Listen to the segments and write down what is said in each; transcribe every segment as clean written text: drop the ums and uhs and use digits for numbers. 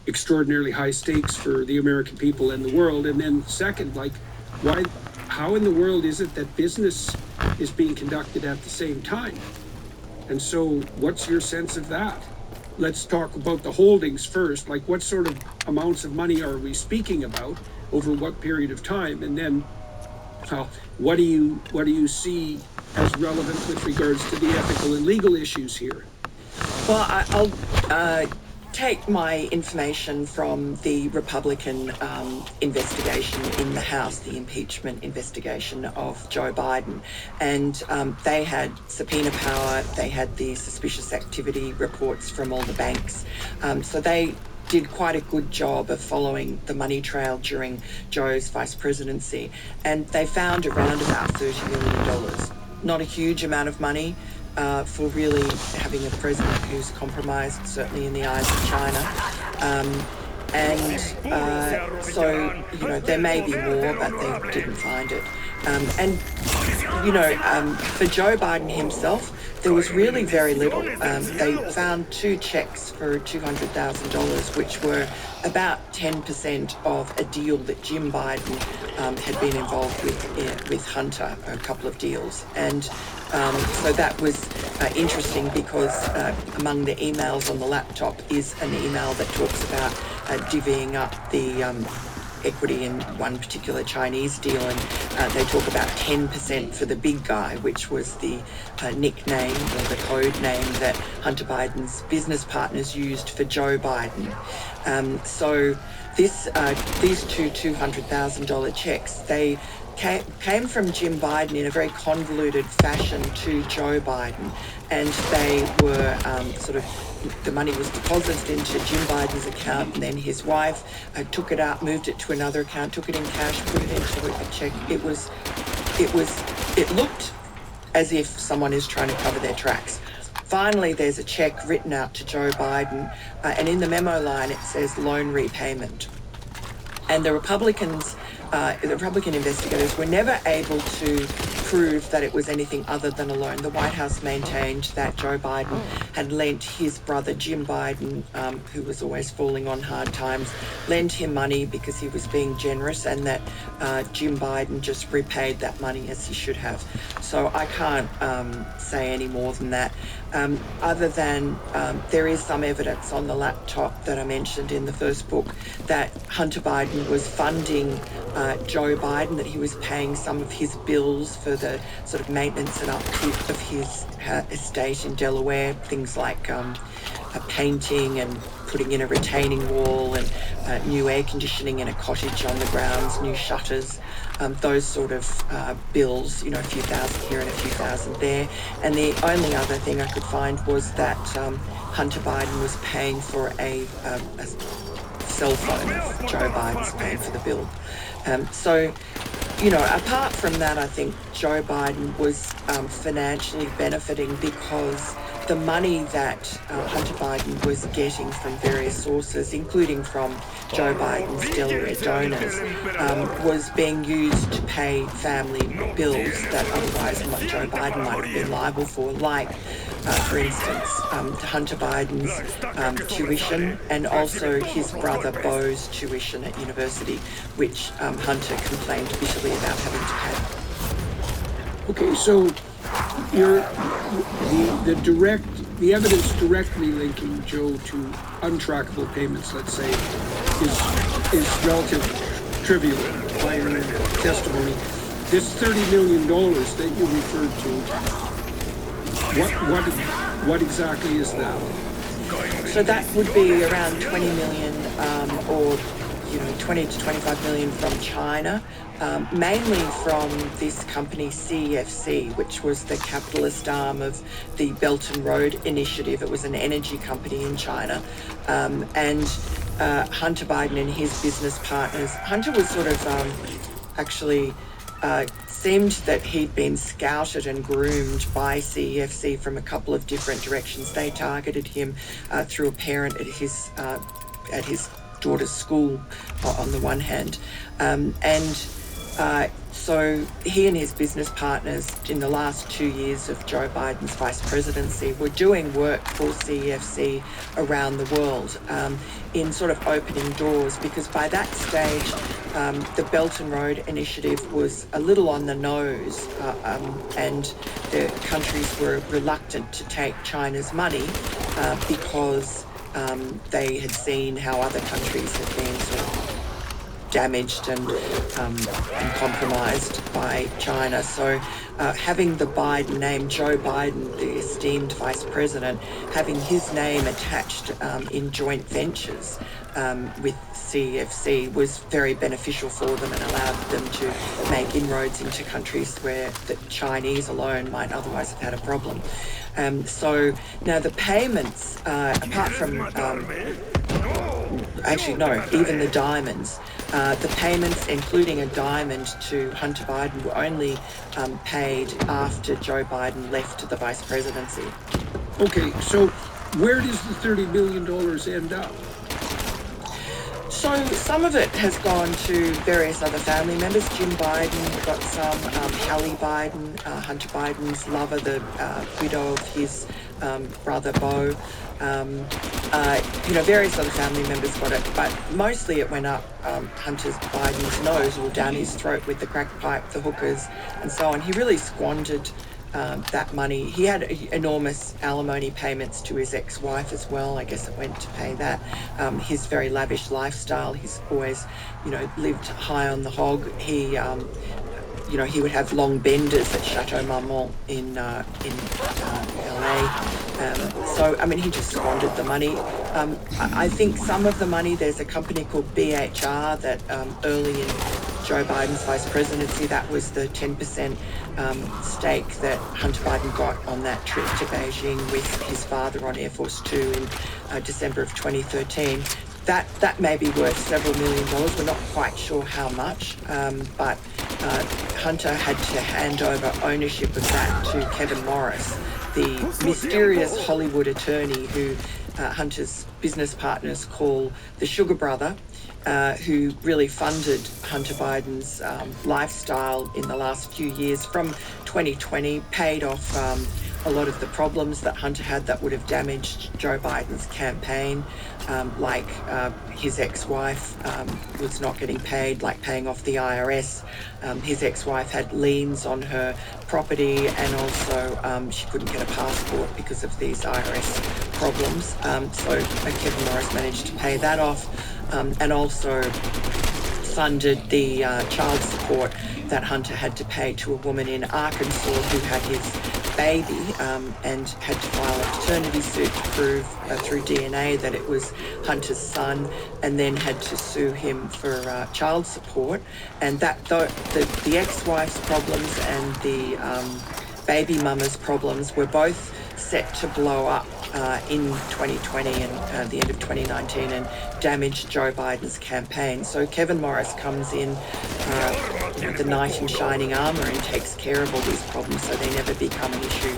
extraordinarily high stakes for the American people and the world? And then second, like, how in the world is it that business is being conducted at the same time? And so what's your sense of that? Let's talk about the holdings first. Like, what sort of amounts of money are we speaking about over what period of time? And then what do you see as relevant with regards to the ethical and legal issues here? Well, I'll take my information from the Republican investigation in the House, the impeachment investigation of Joe Biden. And they had subpoena power, they had the suspicious activity reports from all the banks. So they did quite a good job of following the money trail during Joe's vice presidency. And they found around about $30 million. Not a huge amount of money, for really having a president who's compromised, certainly in the eyes of China. So, there may be more, but they didn't find it. For Joe Biden himself, there was really very little. They found 2 checks for $200,000, which were about 10% of a deal that Jim Biden had been involved with Hunter, a couple of deals. And so that was interesting because among the emails on the laptop is an email that talks about divvying up the equity in one particular Chinese deal, and they talk about 10% for the big guy, which was the nickname or the code name that Hunter Biden's business partners used for Joe Biden. So these two $200,000 checks, they came from Jim Biden in a very convoluted fashion to Joe Biden, and they were the money was deposited into Jim Biden's account, and then his wife took it out, moved it to another account, took it in cash, put it into a check. It looked as if someone is trying to cover their tracks. Finally, there's a check written out to Joe Biden, and in the memo line it says loan repayment. And the Republican investigators were never able to prove that it was anything other than a loan. The White House maintained that Joe Biden had lent his brother Jim Biden, who was always falling on hard times, lent him money because he was being generous, and that Jim Biden just repaid that money as he should have. So I can't say any more than that. Other than there is some evidence on the laptop that I mentioned in the first book that Hunter Biden was funding Joe Biden, that he was paying some of his bills for the sort of maintenance and upkeep of his estate in Delaware, things like painting and putting in a retaining wall and new air conditioning in a cottage on the grounds, new shutters, those sort of bills, a few thousand here and a few thousand there. And the only other thing I could find was that Hunter Biden was paying for a cell phone of Joe Biden's paying for the bill. So, apart from that, I think Joe Biden was financially benefiting because the money that Hunter Biden was getting from various sources, including from Joe Biden's Delaware donors, was being used to pay family bills that otherwise Joe Biden might have been liable for, like, for instance, Hunter Biden's tuition, and also his brother Beau's tuition at university, which Hunter complained bitterly about having to pay. Okay, so the evidence directly linking Joe to untrackable payments, let's say, is relatively trivial by your testimony. This $30 million that you referred to, what exactly is that? So that would be around 20 million or 20 to 25 million from China, mainly from this company CEFC, which was the capitalist arm of the Belt and Road Initiative. It was an energy company in China. And Hunter Biden and his business partners, Hunter was sort of seemed that he'd been scouted and groomed by CEFC from a couple of different directions. They targeted him through a parent at his daughter's school on the one hand, and So he and his business partners in the last 2 years of Joe Biden's vice presidency were doing work for CEFC around the world in sort of opening doors, because by that stage the Belt and Road Initiative was a little on the nose and the countries were reluctant to take China's money because they had seen how other countries had been sort of damaged and compromised by China. So having the Biden name, Joe Biden, the esteemed vice president, having his name attached in joint ventures with CEFC was very beneficial for them and allowed them to make inroads into countries where the Chinese alone might otherwise have had a problem. So now the payments, apart from even the diamonds. The payments, including a diamond to Hunter Biden, were only paid after Joe Biden left the vice presidency. Okay, so where does the $30 billion end up? So some of it has gone to various other family members. Jim Biden got some, Hallie Biden, Hunter Biden's lover, the widow of his brother Beau. Various other family members got it, but mostly it went up Hunter Biden's nose or down his throat with the crack pipe, the hookers, and so on. He really squandered that money. He had enormous alimony payments to his ex-wife as well. I guess it went to pay that. His very lavish lifestyle. He's always, lived high on the hog. He would have long benders at Chateau Marmont in LA. He just squandered the money. I think some of the money, there's a company called BHR that early in Joe Biden's vice presidency, that was the 10% stake that Hunter Biden got on that trip to Beijing with his father on Air Force Two in December of 2013. That may be worth several $1 million. We're not quite sure how much, but Hunter had to hand over ownership of that to Kevin Morris, the mysterious Hollywood attorney who Hunter's business partners call the Sugar Brother, who really funded Hunter Biden's lifestyle in the last few years from 2020, paid off a lot of the problems that Hunter had that would have damaged Joe Biden's campaign, like his ex-wife was not getting paid, like paying off the IRS. His ex-wife had liens on her property, and also she couldn't get a passport because of these IRS problems. So Kevin Morris managed to pay that off, and also funded the child support that Hunter had to pay to a woman in Arkansas who had his baby and had to file a paternity suit to prove through DNA that it was Hunter's son, and then had to sue him for child support. And that the ex-wife's problems and the baby mama's problems were both set to blow up in 2020 and the end of 2019 and damaged Joe Biden's campaign. So Kevin Morris comes in, the knight in shining armor, and takes care of all these problems so they never become an issue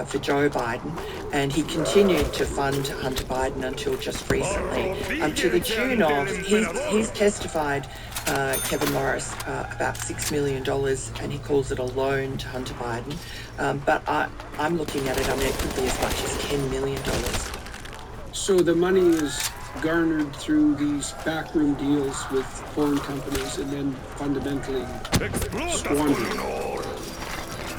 for Joe Biden. And he continued to fund Hunter Biden until just recently, to the tune of, he's testified, Kevin Morris, about $6 million, and he calls it a loan to Hunter Biden. But I'm looking at it, it could be as much as $10 million. So the money is garnered through these backroom deals with foreign companies and then fundamentally squandered.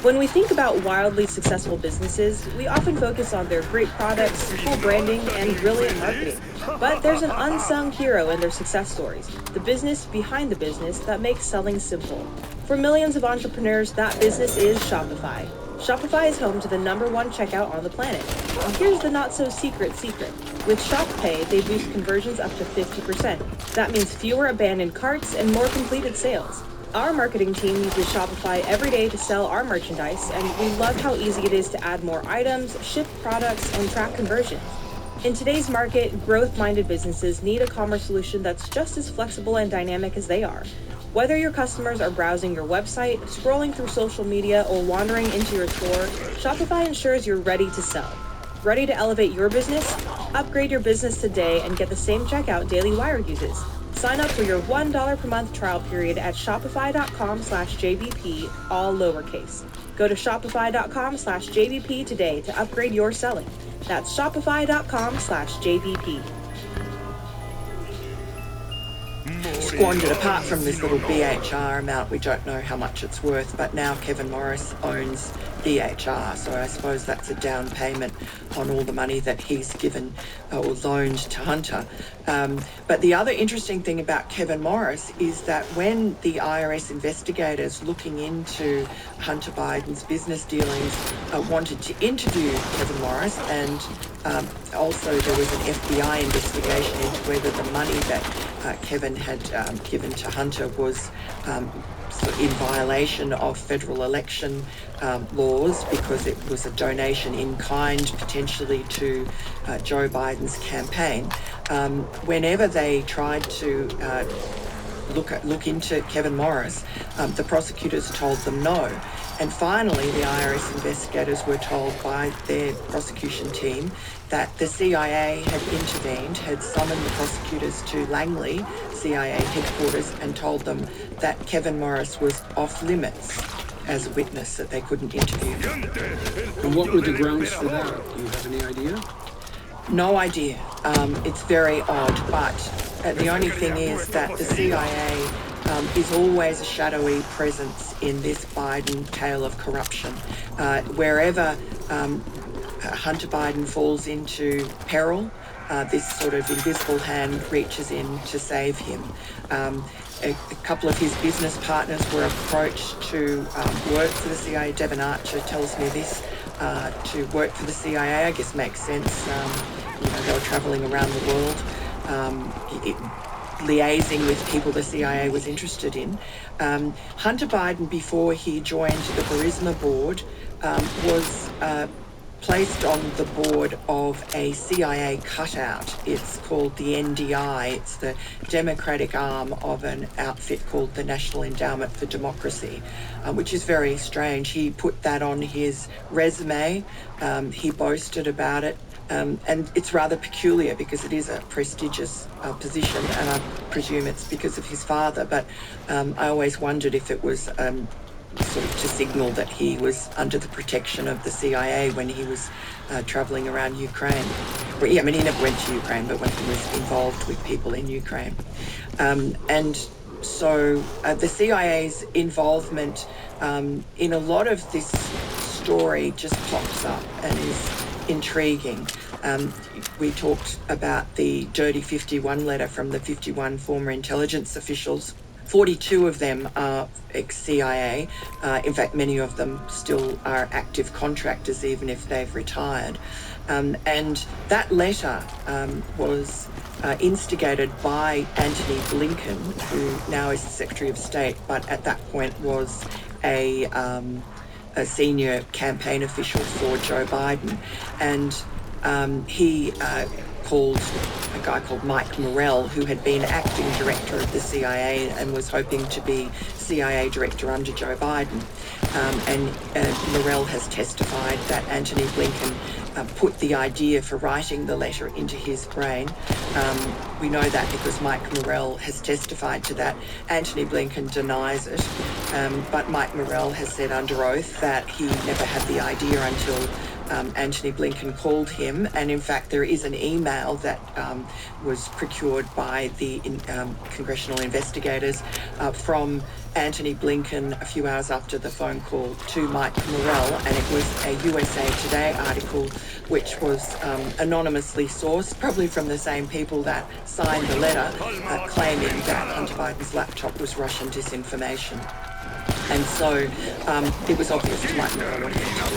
When we think about wildly successful businesses, we often focus on their great products, cool branding, and brilliant marketing. But there's an unsung hero in their success stories, the business behind the business that makes selling simple. For millions of entrepreneurs, that business is Shopify. Shopify is home to the #1 checkout on the planet. And here's the not-so-secret secret. With Shop Pay, they boost conversions up to 50%. That means fewer abandoned carts and more completed sales. Our marketing team uses Shopify every day to sell our merchandise, and we love how easy it is to add more items, ship products, and track conversions. In today's market, growth-minded businesses need a commerce solution that's just as flexible and dynamic as they are. Whether your customers are browsing your website, scrolling through social media, or wandering into your store, Shopify ensures you're ready to sell. Ready to elevate your business? Upgrade your business today and get the same checkout Daily Wire uses. Sign up for your $1 per month trial period at shopify.com/JBP, all lowercase. Go to shopify.com/JBP today to upgrade your selling. That's shopify.com/JBP. Squandered. Apart from this little BHR amount, we don't know how much it's worth, but now Kevin Morris owns BHR, so I suppose that's a down payment on all the money that he's given or loaned to Hunter. But the other interesting thing about Kevin Morris is that when the IRS investigators looking into Hunter Biden's business dealings wanted to interview Kevin Morris, and also there was an FBI investigation into whether the money that Kevin had given to Hunter was in violation of federal election laws, because it was a donation in kind potentially to Joe Biden's campaign. Whenever they tried to look into Kevin Morris, the prosecutors told them no. And finally, the IRS investigators were told by their prosecution team that the CIA had intervened, had summoned the prosecutors to Langley, CIA headquarters, and told them that Kevin Morris was off limits as a witness, that they couldn't interview him. And what were the grounds for that? Do you have any idea? No idea. It's very odd, but the only thing is that the CIA is always a shadowy presence in this Biden tale of corruption. Wherever Hunter Biden falls into peril, this sort of invisible hand reaches in to save him. A couple of his business partners were approached to work for the CIA. Devon Archer tells me this, to work for the CIA. I guess makes sense. They were traveling around the world, liaising with people the CIA was interested in. Hunter Biden, before he joined the Burisma board, was placed on the board of a CIA cutout. It's called the NDI. It's the Democratic arm of an outfit called the National Endowment for Democracy, which is very strange. He put that on his resume. He boasted about it. And it's rather peculiar because it is a prestigious position, and I presume it's because of his father. But I always wondered if it was sort of to signal that he was under the protection of the CIA when he was traveling around Ukraine. Well, yeah, I mean, he never went to Ukraine, but when he was involved with people in Ukraine. And so the CIA's involvement in a lot of this story just pops up and is intriguing. We talked about the Dirty 51 letter from the 51 former intelligence officials. 42 of them are ex-CIA. In fact, many of them still are active contractors, even if they've retired. And that letter was instigated by Antony Blinken, who now is the Secretary of State, but at that point was a senior campaign official for Joe Biden. And he called a guy called Mike Morell, who had been acting director of the CIA and was hoping to be CIA director under Joe Biden. And Morell has testified that Antony Blinken put the idea for writing the letter into his brain. We know that because Mike Morell has testified to that. Antony Blinken denies it, but Mike Morell has said under oath that he never had the idea until Antony Blinken called him. And in fact, there is an email that was procured by the congressional investigators from Antony Blinken a few hours after the phone call to Mike Morell, and it was a USA Today article which was anonymously sourced, probably from the same people that signed the letter, claiming that Hunter Biden's laptop was Russian disinformation. And so it was obvious to Mike Morell what he had to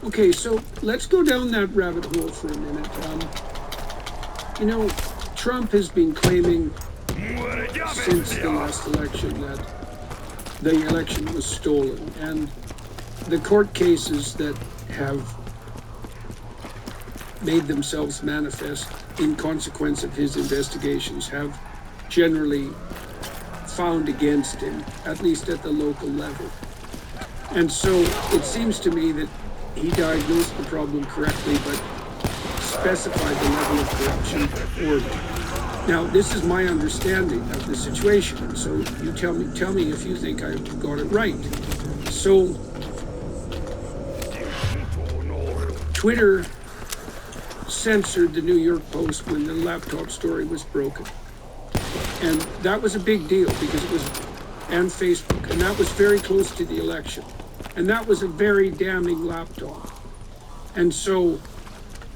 do. Okay, so let's go down that rabbit hole for a minute. Trump has been claiming since the last election that the election was stolen, and the court cases that have made themselves manifest in consequence of his investigations have generally found against him, at least at the local level. And so it seems to me that he diagnosed the problem correctly, but specified the level of corruption poorly. Now, this is my understanding of the situation, so you tell me if you think I got it right. So, Twitter censored the New York Post when the laptop story was broken. And that was a big deal because it was, and Facebook, and that was very close to the election. And that was a very damning laptop. And so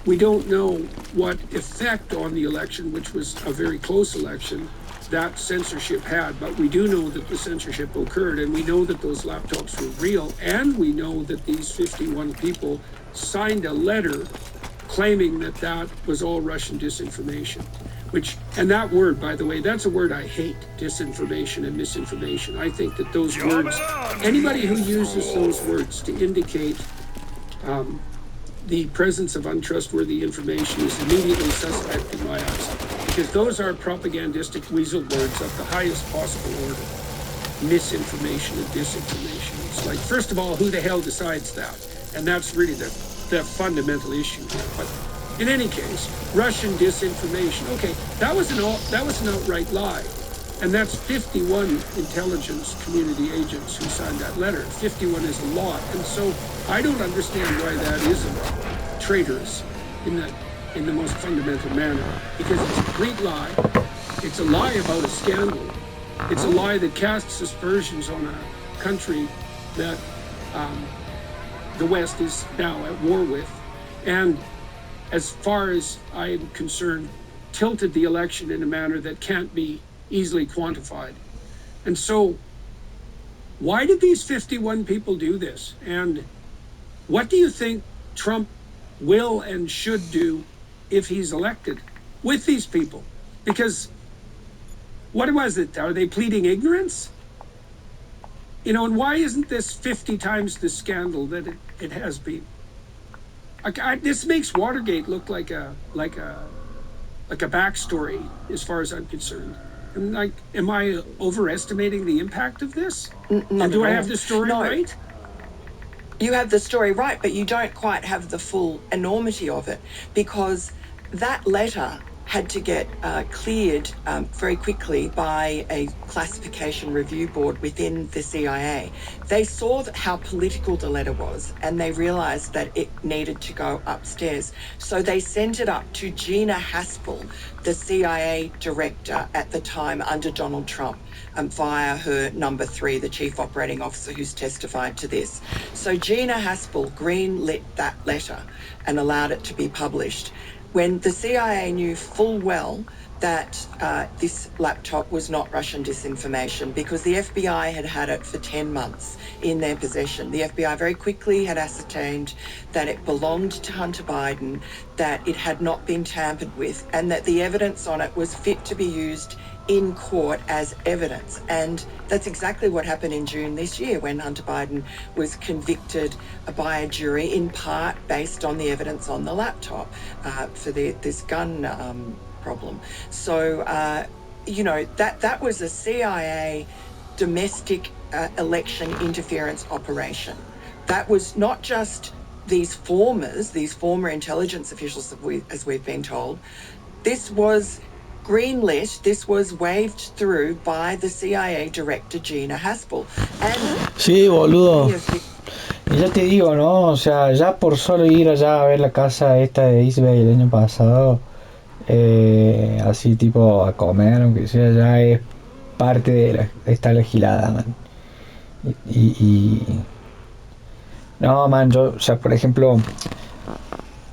we don't know what effect on the election, which was a very close election, that censorship had. But we do know that the censorship occurred, and we know that those laptops were real, and we know that these 51 people signed a letter claiming that that was all Russian disinformation. Which, and that word, by the way, that's a word I hate, disinformation and misinformation. I think that those words, anybody who uses those words to indicate the presence of untrustworthy information is immediately suspect in my eyes, because those are propagandistic weasel words of the highest possible order. Misinformation and disinformation. It's like, first of all, who the hell decides that? And that's really the fundamental issue here. But in any case, Russian disinformation. Okay, that was an outright lie. And that's 51 intelligence community agents who signed that letter. 51 is a lot. And so I don't understand why that isn't traitors in the most fundamental manner. Because it's a complete lie. It's a lie about a scandal. It's a lie that casts aspersions on a country that the West is now at war with. And as far as I'm concerned, tilted the election in a manner that can't be easily quantified. And so, why did these 51 people do this? And what do you think Trump will and should do if he's elected with these people? Because what was it? Are they pleading ignorance? You know, and why isn't this 50 times the scandal that it has been? This makes Watergate look like a backstory as far as I'm concerned. And like, am I overestimating the impact of this? And do I have the story right? You have the story right, but you don't quite have the full enormity of it, because that letter had to get cleared very quickly by a classification review board within the CIA. They saw how political the letter was, and they realized that it needed to go upstairs. So they sent it up to Gina Haspel, the CIA director at the time under Donald Trump, via her number 3, the chief operating officer who's testified to this. So Gina Haspel greenlit that letter and allowed it to be published, when the CIA knew full well that this laptop was not Russian disinformation, because the FBI had had it for 10 months in their possession. The FBI very quickly had ascertained that it belonged to Hunter Biden, that it had not been tampered with, and that the evidence on it was fit to be used in court as evidence. And that's exactly what happened in June this year, when Hunter Biden was convicted by a jury, in part based on the evidence on the laptop for this gun problem. So, that was a CIA domestic election interference operation. That was not just these former intelligence officials, as we've been told. This was greenlit, this was waved through by the CIA director Gina Haspel. Sí, boludo. Y ya te digo, ¿no? O sea, ya por solo ir allá a ver la casa esta de Isbay el año pasado, así tipo a comer, aunque sea, ya es parte de esta legislada, man. No, man, o sea, por ejemplo,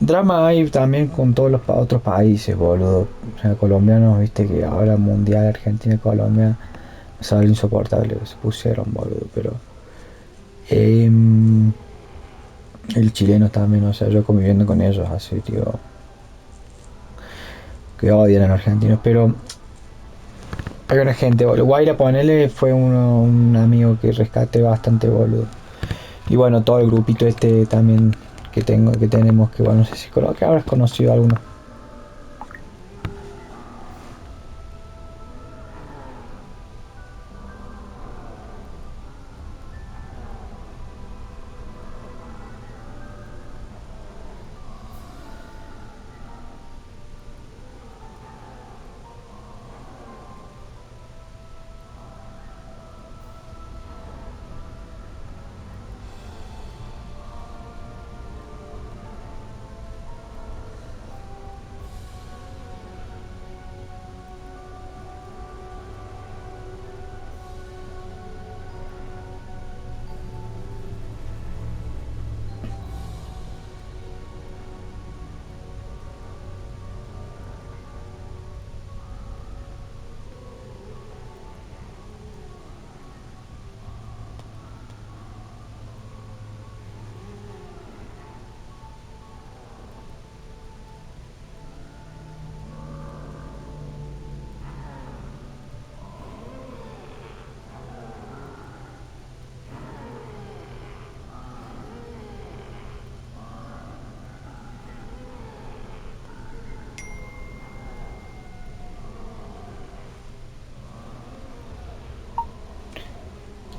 drama hay también con todos los otros países, boludo. O sea, colombianos, viste que ahora mundial, Argentina y Colombia, es algo insoportable, se pusieron, boludo, pero el chileno también, o sea, yo conviviendo con ellos así, tío, que odian a los argentinos, pero hay una gente, boludo. Guaira, ponele, fue un amigo que rescaté bastante, boludo. Y bueno, todo el grupito este también que tenemos, que bueno, no sé si que habrás conocido a alguno.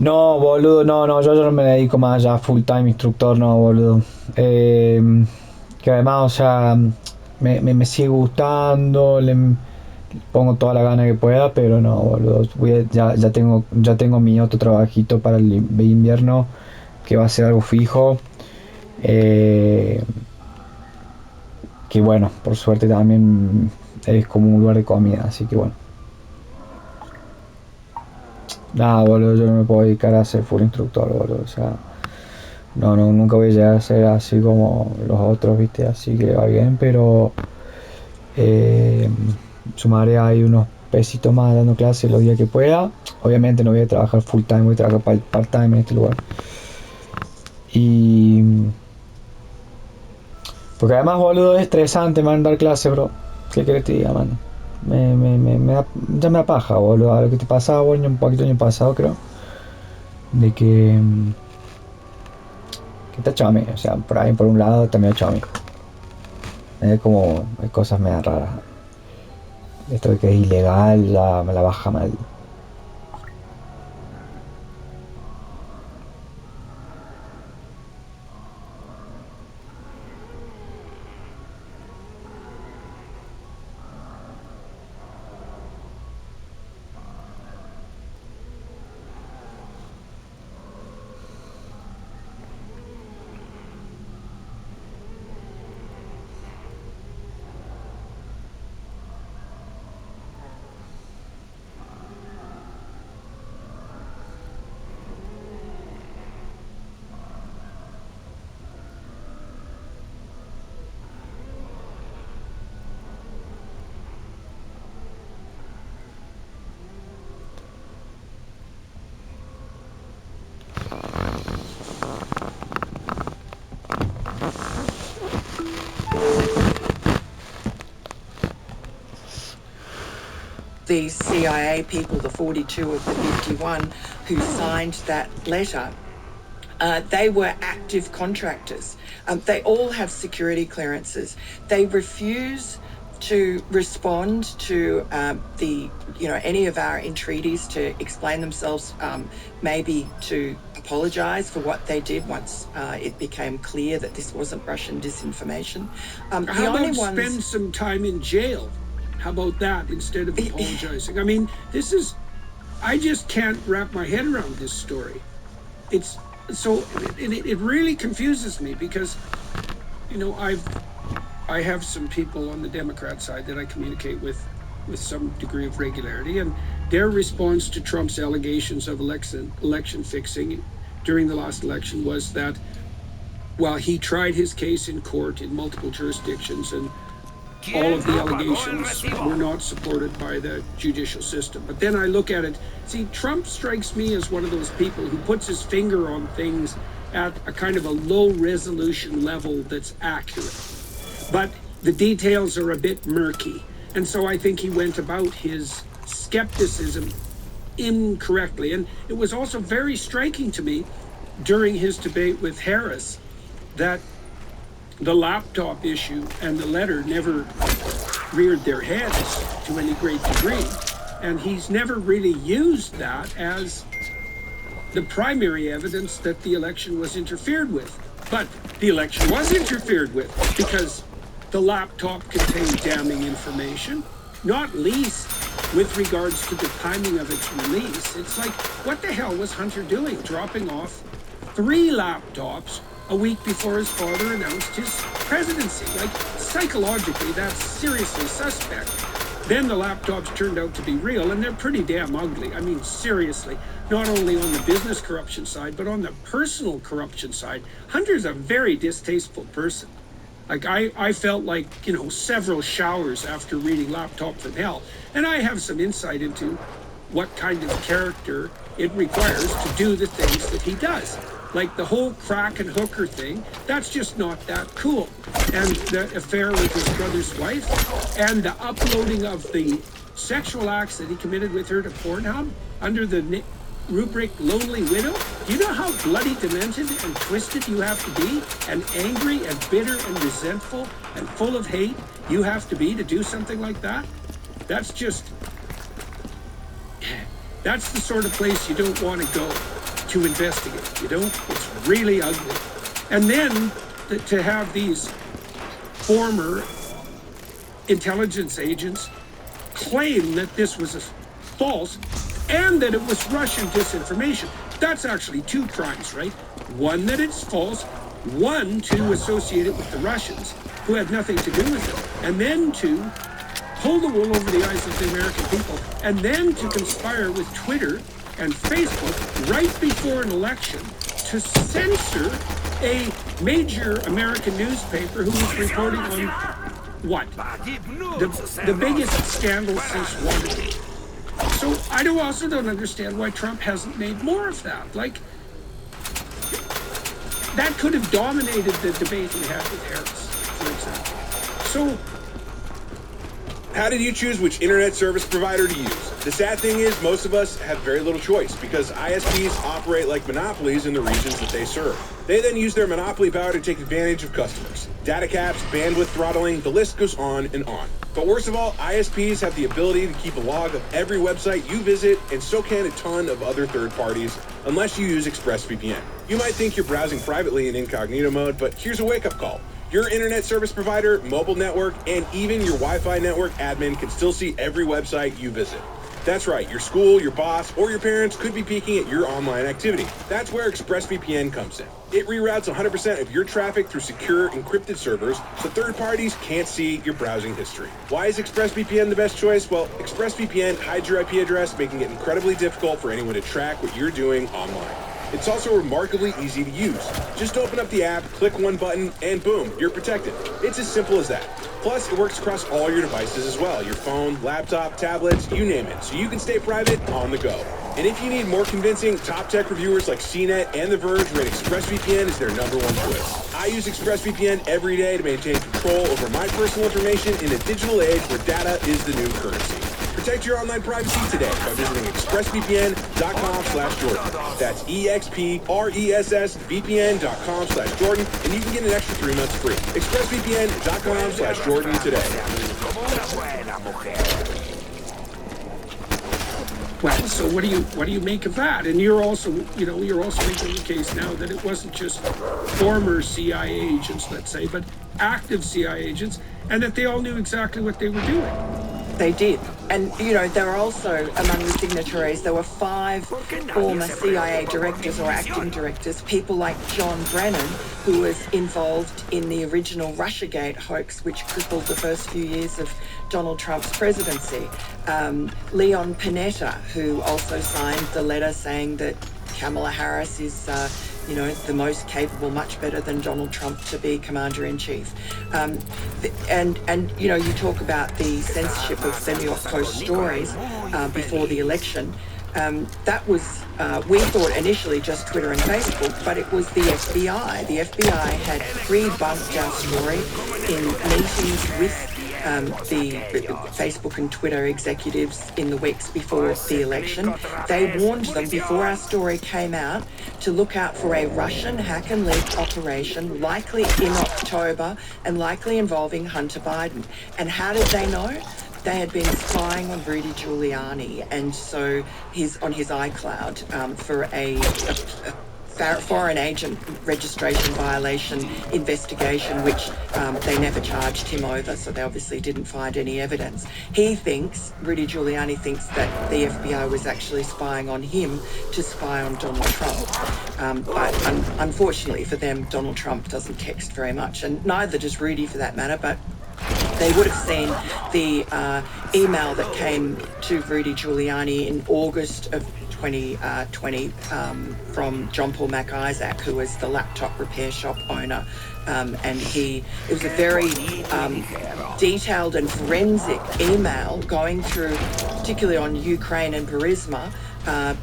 No, boludo, no, yo no me dedico más ya full time instructor, no, boludo. Que además, o sea, me sigue gustando, pongo toda la gana que pueda, pero no, boludo. Ya tengo mi otro trabajito para el invierno, que va a ser algo fijo. Eh, que bueno, por suerte también es como un lugar de comida, así que bueno. Nada, boludo, yo no me puedo dedicar a ser full instructor, boludo. O sea, no, nunca voy a llegar a ser así como los otros, viste, así que va bien, pero eh, sumaré ahí unos pesitos más dando clases los días que pueda. Obviamente no voy a trabajar full time, voy a trabajar part time en este lugar. Y porque además, boludo, es estresante mandar clases, bro. ¿Qué querés que te diga, man? Ya me apaja, boludo. A lo que te pasaba, bueno, un poquito el año pasado, creo. De que está chame, o sea, por ahí por un lado también chame. Es como, hay cosas medio raras. Esto de que es ilegal, ya me la baja mal. These CIA people, the 42 of the 51 who signed that letter, they were active contractors. They all have security clearances. They refuse to respond to any of our entreaties to explain themselves, maybe to apologise for what they did once it became clear that this wasn't Russian disinformation. How about spend some time in jail? How about that instead of apologizing? I mean, I just can't wrap my head around this story. It's so, it really confuses me because, I have some people on the Democrat side that I communicate with some degree of regularity, and their response to Trump's allegations of election fixing during the last election was that, while he tried his case in court in multiple jurisdictions, and all of the allegations were not supported by the judicial system. But then I look at it, see, Trump strikes me as one of those people who puts his finger on things at a kind of a low resolution level that's accurate. But the details are a bit murky. And so I think he went about his skepticism incorrectly. And it was also very striking to me during his debate with Harris that the laptop issue and the letter never reared their heads to any great degree. And he's never really used that as the primary evidence that the election was interfered with. But the election was interfered with because the laptop contained damning information, not least with regards to the timing of its release. It's like, what the hell was Hunter doing, dropping off 3 laptops a week before his father announced his presidency? Like, psychologically, that's seriously suspect. Then the laptops turned out to be real, and they're pretty damn ugly. I mean, seriously, not only on the business corruption side, but on the personal corruption side. Hunter's a very distasteful person. Like, I felt like, several showers after reading Laptop from Hell. And I have some insight into what kind of character it requires to do the things that he does. Like the whole crack and hooker thing, that's just not that cool. And the affair with his brother's wife, and the uploading of the sexual acts that he committed with her to Pornhub under the rubric Lonely Widow. Do you know how bloody demented and twisted you have to be, and angry and bitter and resentful and full of hate you have to be to do something like that? That's the sort of place you don't want to go. to investigate, you know? It's really ugly. And then to have these former intelligence agents claim that this was false and that it was Russian disinformation. That's actually two crimes, right? One, that it's false. One, to associate it with the Russians, who had nothing to do with it. And then to pull the wool over the eyes of the American people. And then to conspire with Twitter and Facebook right before an election to censor a major American newspaper who was reporting on what? The biggest scandal since Watergate. So I also don't understand why Trump hasn't made more of that. Like, that could have dominated the debate he had with Harris, for example. So, how did you choose which internet service provider to use? The sad thing is most of us have very little choice because ISPs operate like monopolies in the regions that they serve. They then use their monopoly power to take advantage of customers. Data caps, bandwidth throttling, the list goes on and on. But worst of all, ISPs have the ability to keep a log of every website you visit, and so can a ton of other third parties, unless you use ExpressVPN. You might think you're browsing privately in incognito mode, but here's a wake-up call. Your internet service provider, mobile network, and even your Wi-Fi network admin can still see every website you visit. That's right, your school, your boss, or your parents could be peeking at your online activity. That's where ExpressVPN comes in. It reroutes 100% of your traffic through secure, encrypted servers, so third parties can't see your browsing history. Why is ExpressVPN the best choice? Well, ExpressVPN hides your IP address, making it incredibly difficult for anyone to track what you're doing online. It's also remarkably easy to use. Just open up the app, click one button, and boom, you're protected. It's as simple as that. Plus, it works across all your devices as well. Your phone, laptop, tablets, you name it. So you can stay private on the go. And if you need more convincing, top tech reviewers like CNET and The Verge rate ExpressVPN as their #1 choice. I use ExpressVPN every day to maintain control over my personal information in a digital age where data is the new currency. Protect your online privacy today by visiting expressvpn.com/Jordan. That's expressvpn.com/Jordan, and you can get an extra 3 months free. expressvpn.com/Jordan today. well, so what do you make of that? And you're also making the case now that it wasn't just former CIA agents, let's say, but active CIA agents, and that they all knew exactly what they were doing. They did. And, there were also, among the signatories, there were 5 former CIA directors or acting directors, people like John Brennan, who was involved in the original Russiagate hoax, which crippled the first few years of Donald Trump's presidency. Leon Panetta, who also signed the letter saying that Kamala Harris is the most capable, much better than Donald Trump to be commander-in-chief. You talk about the censorship of the New York Post stories before the election. That was, we thought initially just Twitter and Facebook, but it was the FBI. The FBI had rebunked our story in meetings with the Facebook and Twitter executives in the weeks before the election. They warned them before our story came out to look out for a Russian hack and leak operation likely in October and likely involving Hunter Biden. And how did they know? They had been spying on Rudy Giuliani, and so on his iCloud for a foreign agent registration violation investigation, which they never charged him over, so they obviously didn't find any evidence. Rudy Giuliani thinks that the FBI was actually spying on him to spy on Donald Trump. But unfortunately for them, Donald Trump doesn't text very much, and neither does Rudy for that matter, but they would have seen the email that came to Rudy Giuliani in August of 2020 from John Paul MacIsaac, who was the laptop repair shop owner. And it was a very detailed and forensic email going through, particularly on Ukraine and Burisma,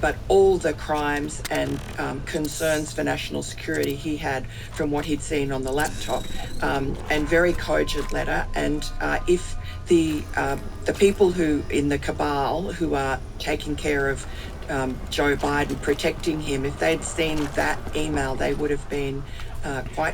but all the crimes and concerns for national security he had from what he'd seen on the laptop, and very cogent letter. And if the people who in the cabal who are taking care of Joe Biden, protecting him, if they'd seen that email, they would have been quite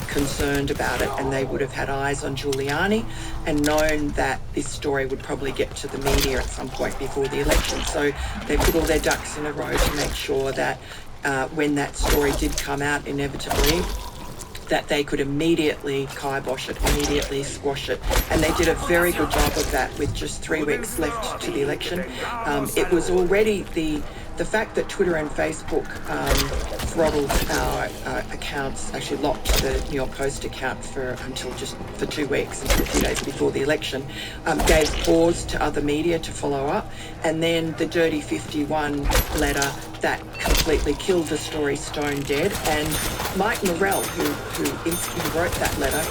concerned about it, and they would have had eyes on Giuliani and known that this story would probably get to the media at some point before the election. So they put all their ducks in a row to make sure that when that story did come out inevitably, that they could immediately kibosh it, immediately squash it. And they did a very good job of that with just 3 weeks left to the election. It was already the fact that Twitter and Facebook throttled our accounts, actually locked the New York Post account until 2 weeks, until a few days before the election, gave pause to other media to follow up. And then the Dirty 51 letter that completely killed the story stone dead. And Mike Morell, who wrote that letter,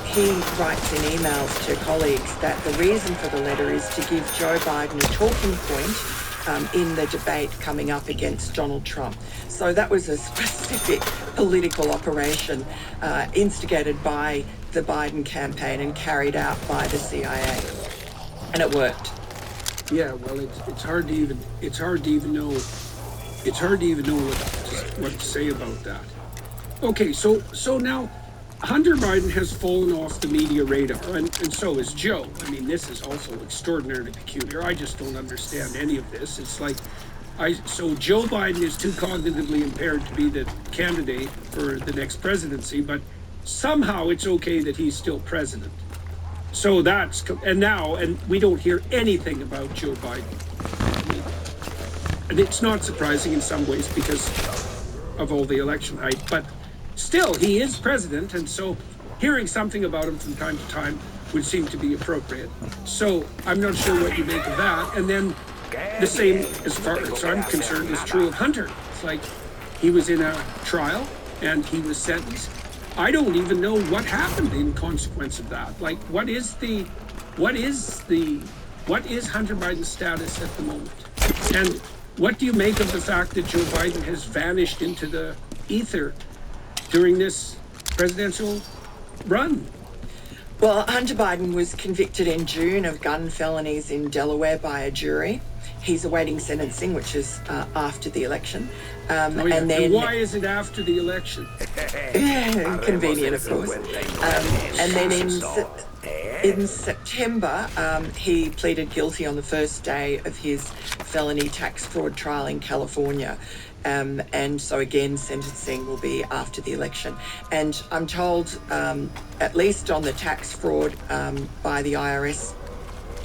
he writes in emails to colleagues that the reason for the letter is to give Joe Biden a talking point in the debate coming up against Donald Trump. So that was a specific political operation instigated by the Biden campaign and carried out by the CIA. And it worked. Yeah, well, it's hard to even know what to say about that. Okay, so now Hunter Biden has fallen off the media radar, and so is Joe. I mean, this is also extraordinarily peculiar. I just don't understand any of this. It's like, so Joe Biden is too cognitively impaired to be the candidate for the next presidency, but somehow it's okay that he's still president. So and we don't hear anything about Joe Biden. I mean, and it's not surprising in some ways because of all the election hype, but still, he is president, and so hearing something about him from time to time would seem to be appropriate. So I'm not sure what you make of that. And then the same, as far as I'm concerned, is true of Hunter. It's like he was in a trial and he was sentenced. I don't even know what happened in consequence of that. Like, what is Hunter Biden's status at the moment? And what do you make of the fact that Joe Biden has vanished into the ether during this presidential run? Well, Hunter Biden was convicted in June of gun felonies in Delaware by a jury. He's awaiting sentencing, which is after the election. And why is it after the election? Convenient, of course. And then in September, he pleaded guilty on the first day of his felony tax fraud trial in California. And so again, sentencing will be after the election. And I'm told, at least on the tax fraud by the IRS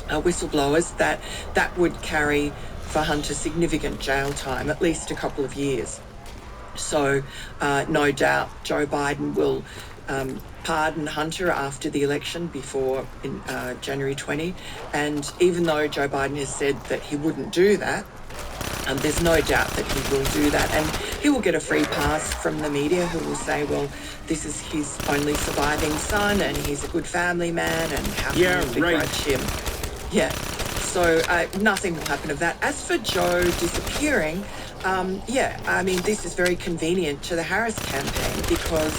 whistleblowers, that would carry for Hunter significant jail time, at least a couple of years. So no doubt Joe Biden will pardon Hunter after the election before in January 20. And even though Joe Biden has said that he wouldn't do that, there's no doubt that he will do that, and he will get a free pass from the media, who will say, well, this is his only surviving son and he's a good family man, and how can we begrudge him? Yeah, so nothing will happen of that. As for Joe disappearing, I mean, this is very convenient to the Harris campaign because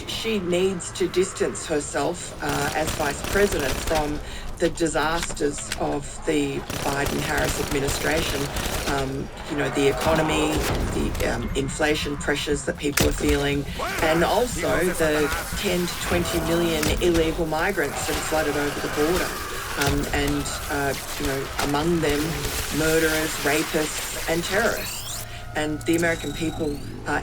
she needs to distance herself as vice president from the disasters of the Biden-Harris administration. The economy, the inflation pressures that people are feeling, and also the 10 to 20 million illegal migrants that have flooded over the border. Among them, murderers, rapists, and terrorists. And the American people,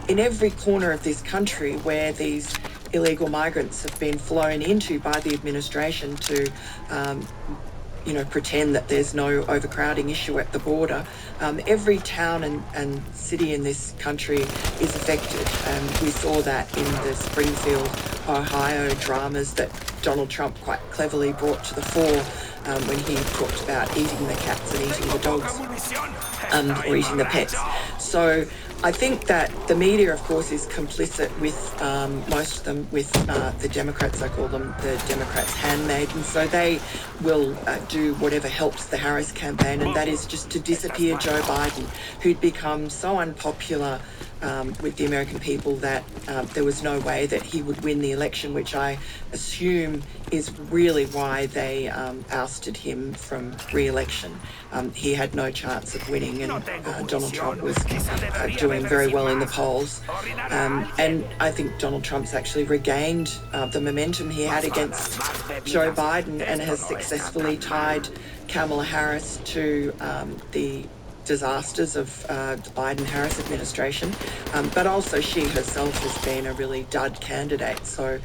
in every corner of this country where these illegal migrants have been flown into by the administration to, pretend that there's no overcrowding issue at the border. Every town and city in this country is affected. We saw that in the Springfield, Ohio dramas that Donald Trump quite cleverly brought to the fore when he talked about eating the cats and eating the dogs, or eating the pets. So I think that the media, of course, is complicit with most of them, with the Democrats. I call them the Democrats' handmaidens. So they will do whatever helps the Harris campaign, and that is just to disappear Joe Biden, who'd become so unpopular with the American people that there was no way that he would win the election, which I assume is really why they ousted him from re-election. He had no chance of winning, and Donald Trump was doing very well in the polls. And I think Donald Trump's actually regained the momentum he had against Joe Biden and has successfully tied Kamala Harris to the disasters of the Biden-Harris administration, but also she herself has been a really dud candidate, so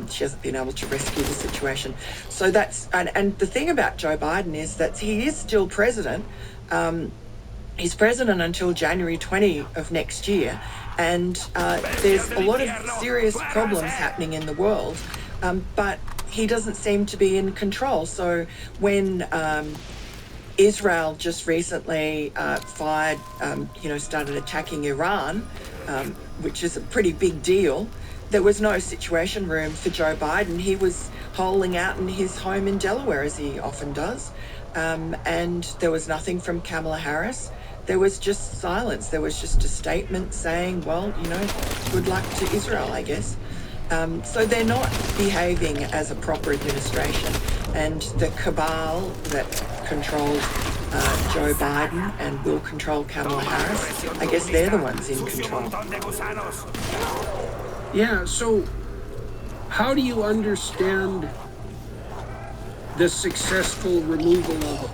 she hasn't been able to rescue the situation. So that's, and the thing about Joe Biden is that he is still president. He's president until January 20 of next year, and there's a lot of serious problems happening in the world, but he doesn't seem to be in control. So when Israel just recently started attacking Iran, which is a pretty big deal, there was no situation room for Joe Biden. He was holing out in his home in Delaware, as he often does, and there was nothing from Kamala Harris. There was just silence. There was just a statement saying, well, good luck to Israel, I guess. So they're not behaving as a proper administration. And the cabal that controls Joe Biden and will control Kamala Harris, I guess they're the ones in control. Yeah, so how do you understand the successful removal of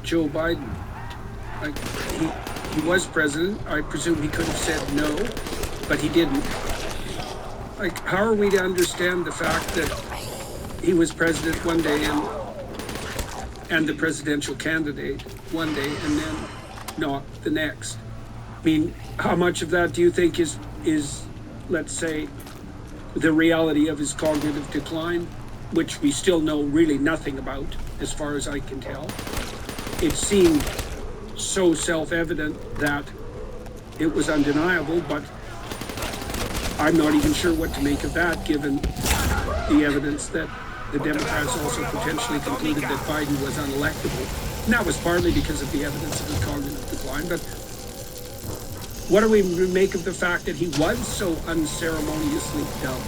Joe Biden? Like, he was president. I presume he could have said no, but he didn't. Like, how are we to understand the fact that he was president one day and the presidential candidate one day and then not the next? I mean, how much of that do you think is let's say, the reality of his cognitive decline, which we still know really nothing about, as far as I can tell? It seemed so self-evident that it was undeniable, but I'm not even sure what to make of that, given the evidence that the Democrats also potentially concluded that Biden was unelectable. And that was partly because of the evidence of his cognitive decline, but what do we make of the fact that he was so unceremoniously dumped?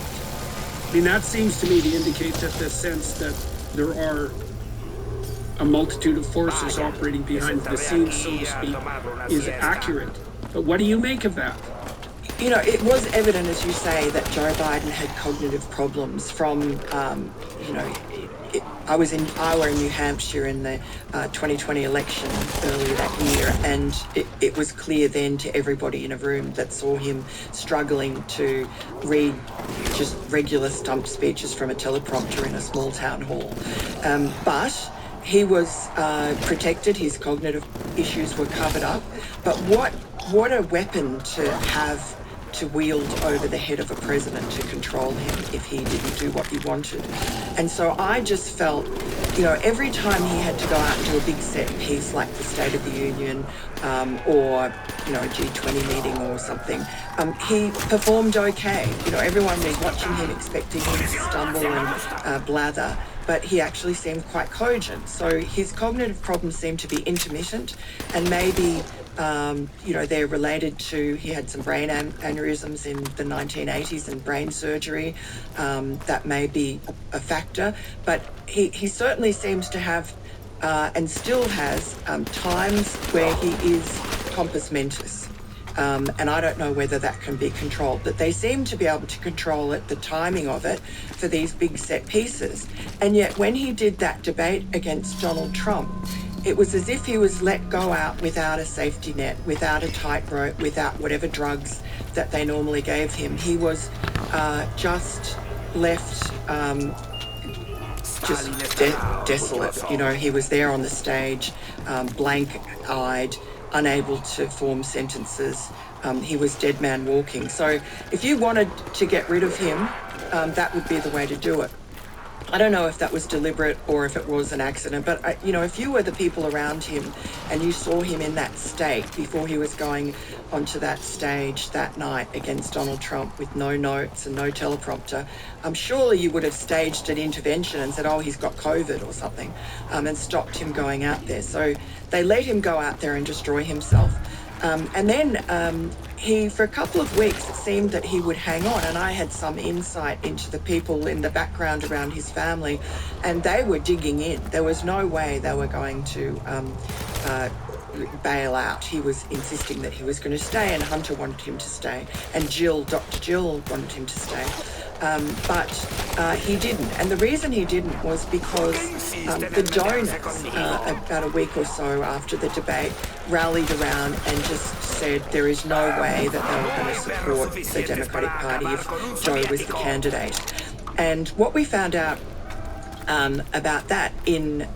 I mean, that seems to me to indicate that the sense that there are a multitude of forces operating behind the scenes, so to speak, is accurate. But what do you make of that? It was evident, as you say, that Joe Biden had cognitive problems from, I was in Iowa and New Hampshire in the 2020 election earlier that year, and it was clear then to everybody in a room that saw him struggling to read just regular stump speeches from a teleprompter in a small town hall. But he was protected, his cognitive issues were covered up, but what a weapon to have to wield over the head of a president to control him if he didn't do what he wanted. And so I just felt, every time he had to go out and do a big set piece like the State of the Union or, a G20 meeting or something, he performed okay. Everyone was watching him, expecting him to stumble and blather, but he actually seemed quite cogent. So his cognitive problems seem to be intermittent, and maybe they're related to, he had some brain aneurysms in the 1980s and brain surgery. That may be a factor, but he certainly seems to have and still has times where he is compos mentis. And I don't know whether that can be controlled, but they seem to be able to control it, the timing of it, for these big set pieces. And yet when he did that debate against Donald Trump, it was as if he was let go out without a safety net, without a tightrope, without whatever drugs that they normally gave him. He was just left desolate. He was there on the stage, blank-eyed, unable to form sentences. He was dead man walking. So if you wanted to get rid of him, that would be the way to do it. I don't know if that was deliberate or if it was an accident, but if you were the people around him and you saw him in that state before he was going onto that stage that night against Donald Trump with no notes and no teleprompter, surely you would have staged an intervention and said, oh, he's got COVID or something, and stopped him going out there. So they let him go out there and destroy himself. And then he, for a couple of weeks, it seemed that he would hang on, and I had some insight into the people in the background around his family, and they were digging in. There was no way they were going to bail out. He was insisting that he was going to stay, and Hunter wanted him to stay, and Dr. Jill wanted him to stay. but he didn't. And the reason he didn't was because the donors, about a week or so after the debate, rallied around and just said there is no way that they were going to support the Democratic Party if Joe was the candidate. And what we found out about that in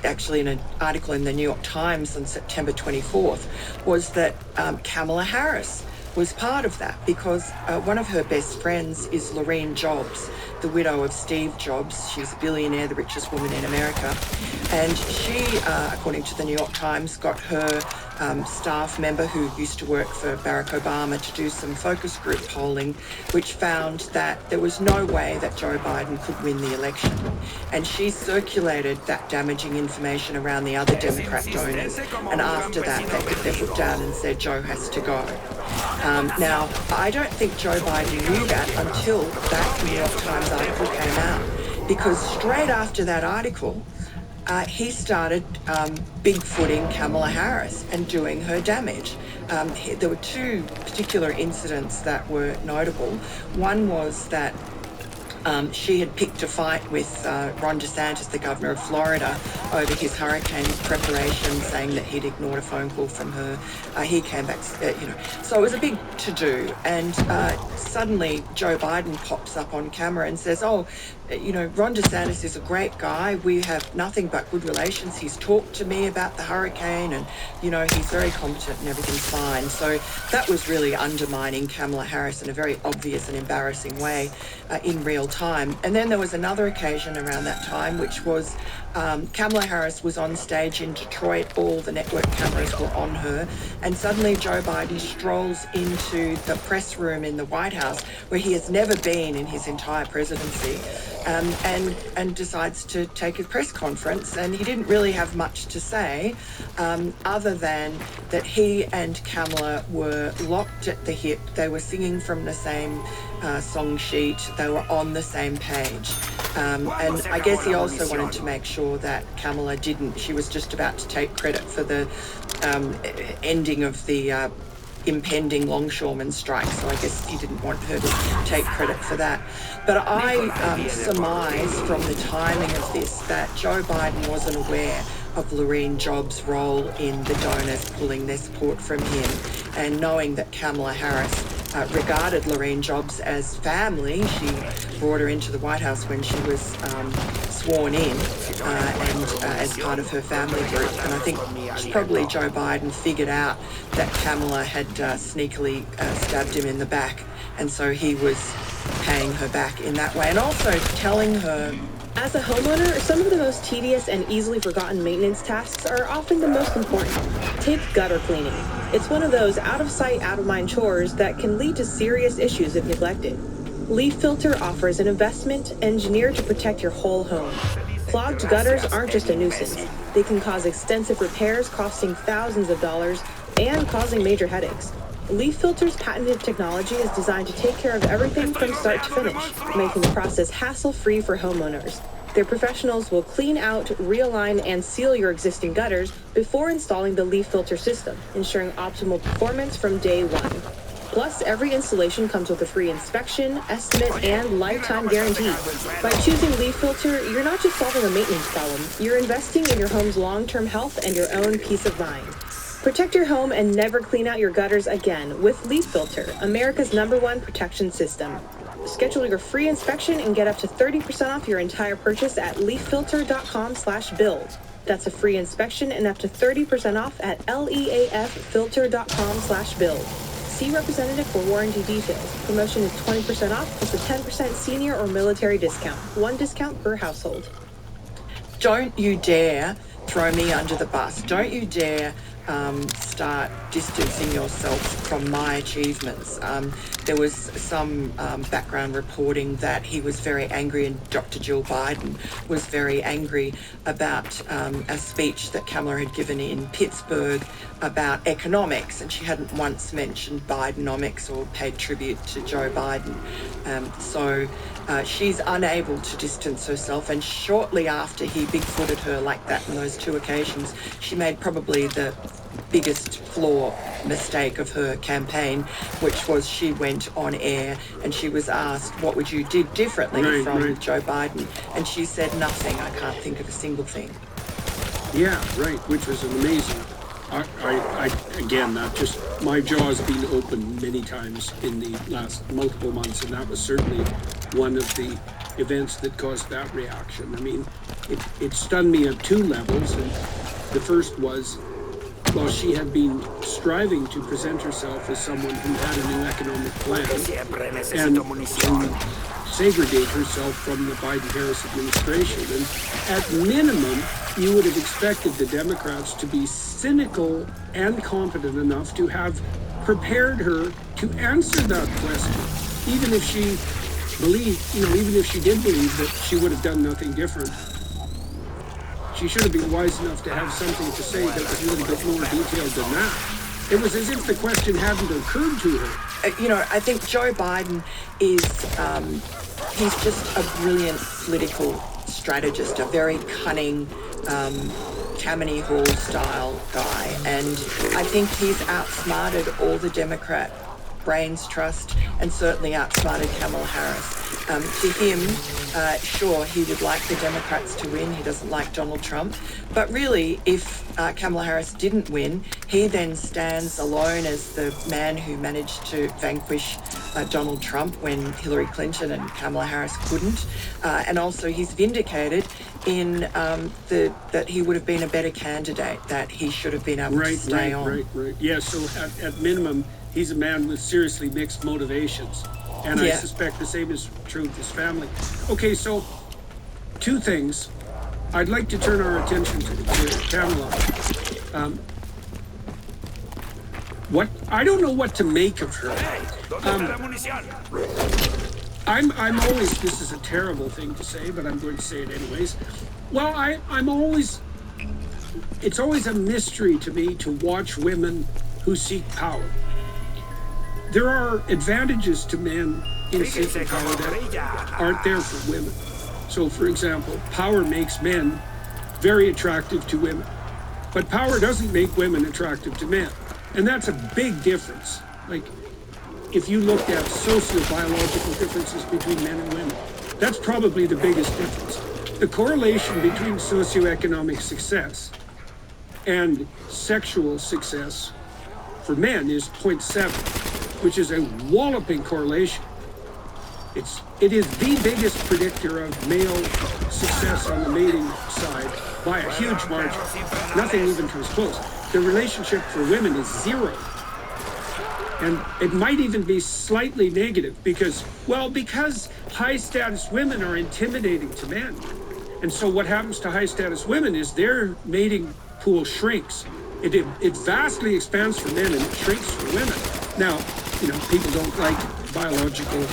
actually in an article in the New York Times on September 24th was that Kamala Harris was part of that, because one of her best friends is Laurene Jobs, the widow of Steve Jobs. She's a billionaire, the richest woman in America. And she, according to the New York Times, got her staff member who used to work for Barack Obama to do some focus group polling, which found that there was no way that Joe Biden could win the election. And she circulated that damaging information around the other Democrat donors. And after that, they put their foot down and said Joe has to go. Now, I don't think Joe Biden knew that until that New York Times article came out, because straight after that article, he started bigfooting Kamala Harris and doing her damage. There were two particular incidents that were notable. One was that she had picked a fight with Ron DeSantis, the governor of Florida, over his hurricane preparation, saying that he'd ignored a phone call from her. He came back, so it was a big to-do. And suddenly Joe Biden pops up on camera and says, Ron DeSantis is a great guy. We have nothing but good relations. He's talked to me about the hurricane and, he's very competent and everything's fine. So that was really undermining Kamala Harris in a very obvious and embarrassing way in real time. And then there was another occasion around that time, which was Kamala Harris was on stage in Detroit. All the network cameras were on her. And suddenly Joe Biden strolls into the press room in the White House, where he has never been in his entire presidency, and decides to take a press conference. And he didn't really have much to say, other than that he and Kamala were locked at the hip. They were singing from the same song sheet. They were on the same page. And I guess he also wanted to make sure that Kamala didn't. She was just about to take credit for the ending of the impending longshoreman strike, so I guess he didn't want her to take credit for that. But I surmise from the timing of this that Joe Biden wasn't aware of Laurene Jobs' role in the donors pulling their support from him, and knowing that Kamala Harris regarded Laurene Jobs as family. She brought her into the White House when she was sworn in and as part of her family group. And I think probably Joe Biden figured out that Kamala had sneakily stabbed him in the back, and so he was paying her back in that way, and also telling her. As a homeowner, some of the most tedious and easily forgotten maintenance tasks are often the most important. Take gutter cleaning. It's one of those out-of-sight, out-of-mind chores that can lead to serious issues if neglected. Leaf Filter offers an investment engineered to protect your whole home. Clogged gutters aren't just a nuisance. They can cause extensive repairs costing thousands of dollars and causing major headaches. Leaf Filter's patented technology is designed to take care of everything from start to finish, making the process hassle-free for homeowners. Their professionals will clean out, realign, and seal your existing gutters before installing the Leaf Filter system, ensuring optimal performance from day one. Plus, every installation comes with a free inspection, estimate, and lifetime guarantee. By choosing Leaf Filter, you're not just solving a maintenance problem, you're investing in your home's long-term health and your own peace of mind. Protect your home and never clean out your gutters again with Leaf Filter, America's #1 protection system. Schedule your free inspection and get up to 30% off your entire purchase at leaffilter.com/build. That's a free inspection and up to 30% off at leaffilter.com/build. See representative for warranty details. Promotion is 20% off plus a 10% senior or military discount. One discount per household. Don't you dare throw me under the bus. Don't you dare start distancing yourself from my achievements. There was some background reporting that he was very angry, and Dr. Jill Biden was very angry about a speech that Kamala had given in Pittsburgh about economics, and she hadn't once mentioned Bidenomics or paid tribute to Joe Biden. So she's unable to distance herself, and shortly after he bigfooted her like that in those those two occasions, she made probably the biggest mistake of her campaign, which was she went on air and she was asked, what would you do differently from Joe Biden? And she said, nothing. I can't think of a single thing. Yeah, right, which was an amazing. I again, that just, my jaw's been opened many times in the last multiple months, and that was certainly one of the events that caused that reaction. I mean, it stunned me at two levels, and the first was, while she had been striving to present herself as someone who had a new economic plan and to segregate herself from the Biden-Harris administration. And at minimum, you would have expected the Democrats to be cynical and competent enough to have prepared her to answer that question, even if she believed, even if she did believe that she would have done nothing different. She should have been wise enough to have something to say that was a little bit more detailed than that. It was as if the question hadn't occurred to her. I think Joe Biden is, he's just a brilliant political strategist, a very cunning, Tammany Hall style guy. And I think he's outsmarted all the Democrat brains trust and certainly outsmarted Kamala Harris. To him, sure, he would like the Democrats to win. He doesn't like Donald Trump. But really, if Kamala Harris didn't win, he then stands alone as the man who managed to vanquish Donald Trump when Hillary Clinton and Kamala Harris couldn't. And also he's vindicated in that he would have been a better candidate, that he should have been able to stay on. Right. Yeah, so at minimum, he's a man with seriously mixed motivations. And I suspect the same is true of his family. Okay, so two things. I'd like to turn our attention to Kamala. I don't know what to make of her. I'm always, this is a terrible thing to say, but I'm going to say it anyways. Well, it's always a mystery to me to watch women who seek power. There are advantages to men in seeking power that aren't there for women. So, for example, power makes men very attractive to women, but power doesn't make women attractive to men. And that's a big difference. Like, if you looked at sociobiological differences between men and women, that's probably the biggest difference. The correlation between socioeconomic success and sexual success for men is 0.7, which is a walloping correlation. It is the biggest predictor of male success on the mating side by a huge margin. Nothing even comes close. The relationship for women is 0. And it might even be slightly negative because high status women are intimidating to men. And so what happens to high status women is their mating pool shrinks. It vastly expands for men and it shrinks for women. Now, people don't like biological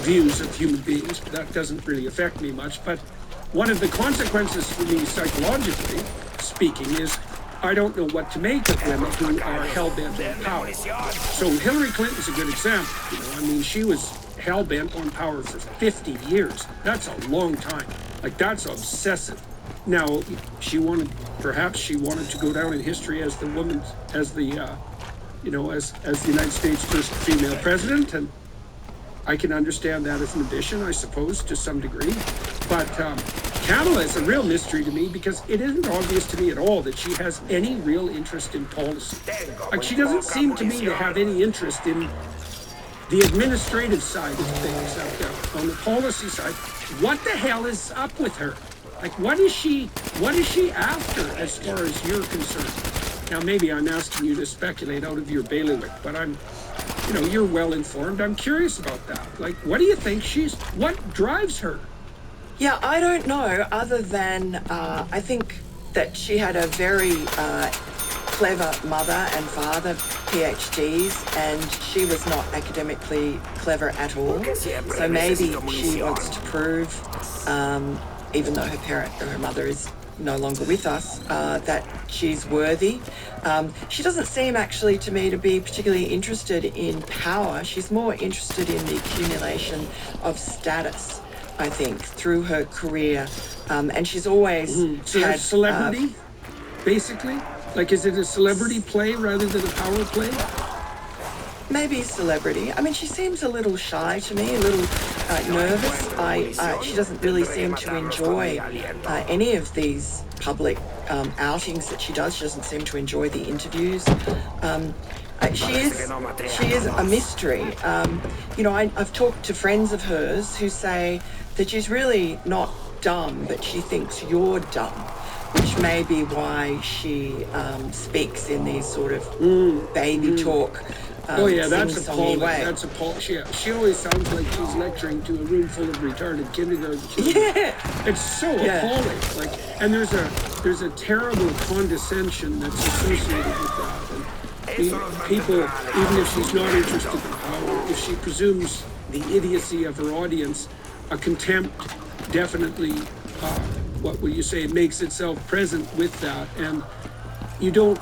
views of human beings, but that doesn't really affect me much. But one of the consequences for me psychologically speaking is I don't know what to make of women who are hell-bent on power. So Hillary Clinton's a good example. She was hell-bent on power for 50 years. That's a long time. That's obsessive. Now, perhaps she wanted to go down in history as the United States' first female president, and I can understand that as an ambition, I suppose, to some degree. But Kamala is a real mystery to me because it isn't obvious to me at all that she has any real interest in policy. She doesn't seem to me to have any interest in the administrative side of things. On the policy side, what the hell is up with her? What is she after as far as you're concerned? Now, maybe I'm asking you to speculate out of your bailiwick, but you're well informed. I'm curious about that. What do you think what drives her? Yeah, I don't know, other than I think that she had a very clever mother and father, PhDs, and she was not academically clever at all. So maybe she wants to prove, even though her mother is no longer with us, that she's worthy. She doesn't seem actually to me to be particularly interested in power. She's more interested in the accumulation of status. I think, through her career. And she's always So had that's celebrity, basically? Like, is it a celebrity play rather than a power play? Maybe celebrity. I mean, she seems a little shy to me, a little nervous. She doesn't really seem to enjoy any of these public outings that she does. She doesn't seem to enjoy the interviews. She is a mystery. I've talked to friends of hers who say that she's really not dumb, but she thinks you're dumb, which may be why she speaks in these sort of baby talk. That's sing-songy appalling. way. That's appalling. She always sounds like she's lecturing to a room full of retarded kindergarten children. Yeah. It's so appalling. Like, and there's a terrible condescension that's associated with that. And people, even if she's not interested in power, if she presumes the idiocy of her audience, a contempt definitely, what will you say, makes itself present with that. And you don't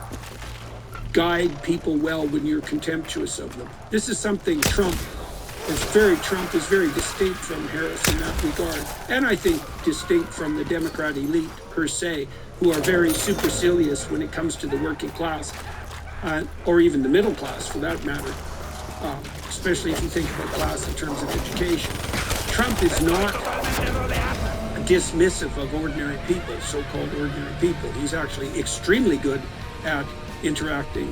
guide people well when you're contemptuous of them. This is something Trump is very distinct from Harris in that regard. And I think distinct from the Democrat elite per se, who are very supercilious when it comes to the working class, or even the middle class for that matter, especially if you think about class in terms of education. Trump is not dismissive of ordinary people, so-called ordinary people. He's actually extremely good at interacting